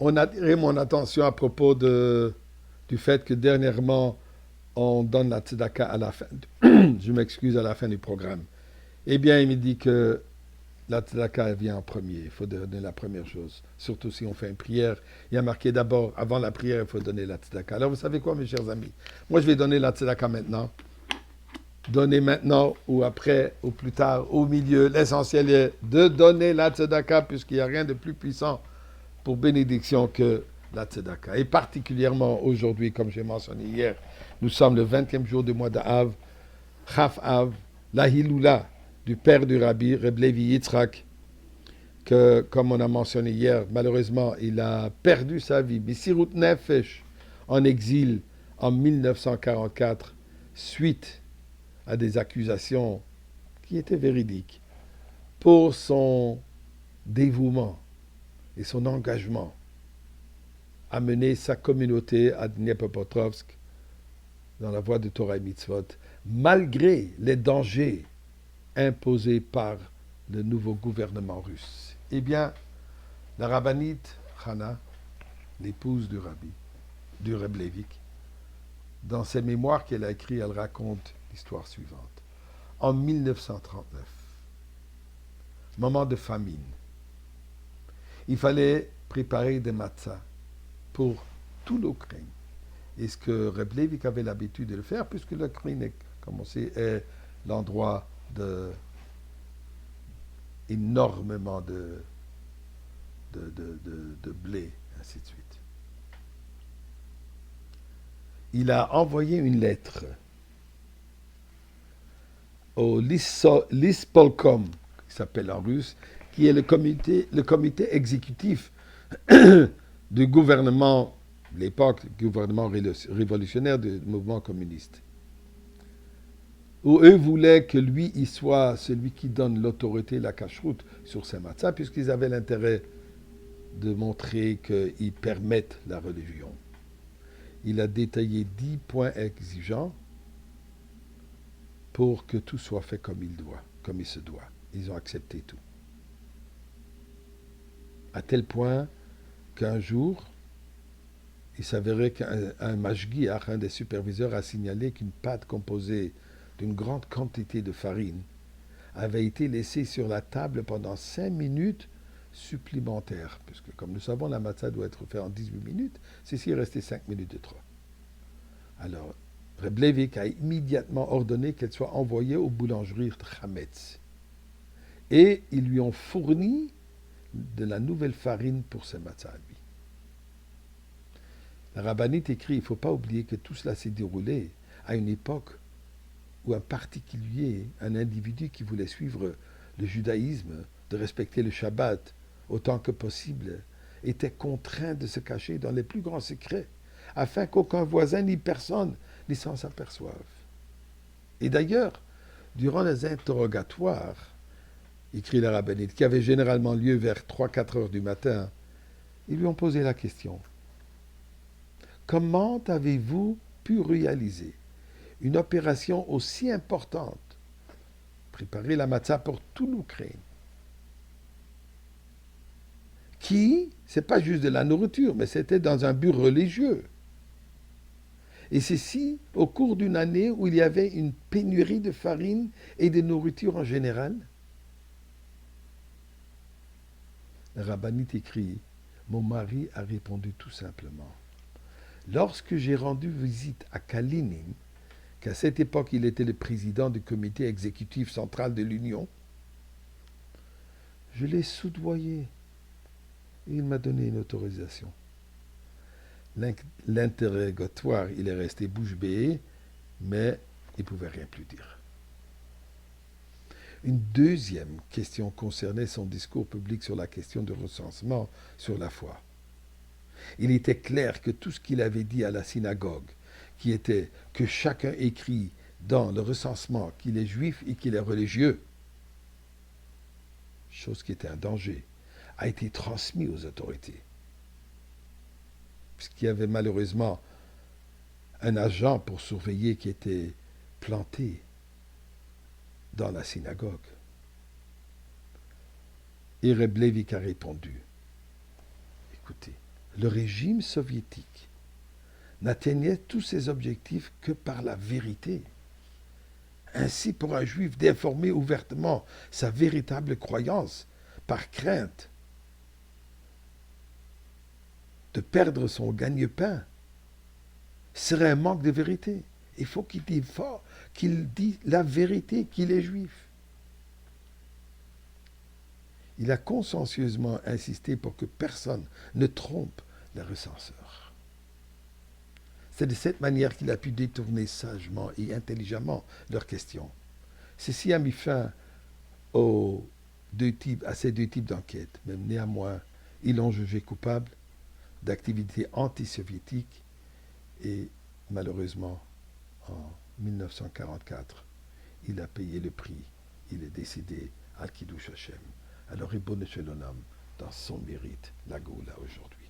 On a attiré mon attention à propos du fait que dernièrement, on donne la tzedaka à la fin. Je m'excuse, à la fin du programme. Eh bien, il me dit que la tzedaka vient en premier. Il faut donner la première chose. Surtout si on fait une prière. Il y a marqué d'abord, avant la prière, il faut donner la tzedaka. Alors, vous savez quoi, mes chers amis? Moi, je vais donner la tzedaka maintenant. Donner maintenant ou après ou plus tard, au milieu. L'essentiel est de donner la tzedaka puisqu'il n'y a rien de plus puissant pour bénédiction que la tzedaka. Et particulièrement aujourd'hui, comme j'ai mentionné hier, nous sommes le 20e jour du mois d'Av, Chaf Av, la Hiloula du père du Rabbi, Reb Levi Yitzhak, que, comme on a mentionné hier, malheureusement, il a perdu sa vie. Messirut Nefesh, en exil en 1944, suite à des accusations qui étaient véridiques, pour son dévouement et son engagement à mener sa communauté à Dniepropetrovsk dans la voie de Torah et Mitzvot, malgré les dangers imposés par le nouveau gouvernement russe. Eh bien, la rabbinite Hana, l'épouse du rabbi, du Reb Levik, dans ses mémoires qu'elle a écrites, elle raconte l'histoire suivante. En 1939, moment de famine, il fallait préparer des matzahs pour tout l'Ukraine. Et ce que Reb Levik avait l'habitude de le faire, puisque l'Ukraine, comme on sait, est l'endroit de énormément de blé, ainsi de suite. Il a envoyé une lettre au Lispolkom, qui s'appelle en russe, qui est le comité exécutif du gouvernement, de l'époque, gouvernement révolutionnaire du mouvement communiste. Où eux voulaient que lui, il soit celui qui donne l'autorité, la cacheroute sur ces matzahs, puisqu'ils avaient l'intérêt de montrer qu'ils permettent la religion. Il a détaillé 10 points exigeants pour que tout soit fait comme il doit, comme il se doit. Ils ont accepté tout. À tel point qu'un jour, il s'avérait qu'un mashgiach, un des superviseurs, a signalé qu'une pâte composée d'une grande quantité de farine avait été laissée sur la table pendant 5 minutes supplémentaires. Puisque, comme nous savons, la matzah doit être faite en 18 minutes. Ceci est resté 5 minutes de trop. Alors, Reb Levik a immédiatement ordonné qu'elle soit envoyée aux boulangeries Chametz. Et ils lui ont fourni de la nouvelle farine pour ses matzahs à lui. La rabbinite écrit, il ne faut pas oublier que tout cela s'est déroulé à une époque où un particulier, un individu qui voulait suivre le judaïsme, de respecter le Shabbat autant que possible, était contraint de se cacher dans les plus grands secrets, afin qu'aucun voisin ni personne ne s'en s'aperçoive. Et d'ailleurs, durant les interrogatoires, écrit la rabbinite, qui avaient généralement lieu vers 3-4 heures du matin, ils lui ont posé la question. Comment avez-vous pu réaliser une opération aussi importante, préparer la matzah pour tout l'Ukraine, qui, c'est pas juste de la nourriture, mais c'était dans un but religieux. Et ceci au cours d'une année où il y avait une pénurie de farine et de nourriture en général. Le rabbinite écrit, mon mari a répondu tout simplement. Lorsque j'ai rendu visite à Kalinin, qu'à cette époque il était le président du comité exécutif central de l'Union, je l'ai soudoyé et il m'a donné une autorisation. L'interrogatoire, il est resté bouche bée, mais il ne pouvait rien plus dire. Une deuxième question concernait son discours public sur la question du recensement sur la foi. Il était clair que tout ce qu'il avait dit à la synagogue, qui était que chacun écrit dans le recensement qu'il est juif et qu'il est religieux, chose qui était un danger, a été transmis aux autorités. Puisqu'il y avait malheureusement un agent pour surveiller qui était planté dans la synagogue. Et Reb Levik a répondu, écoutez, le régime soviétique n'atteignait tous ses objectifs que par la vérité. Ainsi, pour un juif d'informer ouvertement sa véritable croyance, par crainte de perdre son gagne-pain, serait un manque de vérité. Il faut qu'il dise fort, qu'il dise la vérité, qu'il est juif. Il a consciencieusement insisté pour que personne ne trompe les recenseurs. C'est de cette manière qu'il a pu détourner sagement et intelligemment leurs questions. Ceci a mis fin à ces deux types d'enquêtes, mais néanmoins, ils l'ont jugé coupable d'activités anti-soviétiques et malheureusement, en 1944, il a payé le prix. Il est décédé à Kiddush Hashem. Alors, Ribono Shel Olam, dans son mérite, la Goula aujourd'hui.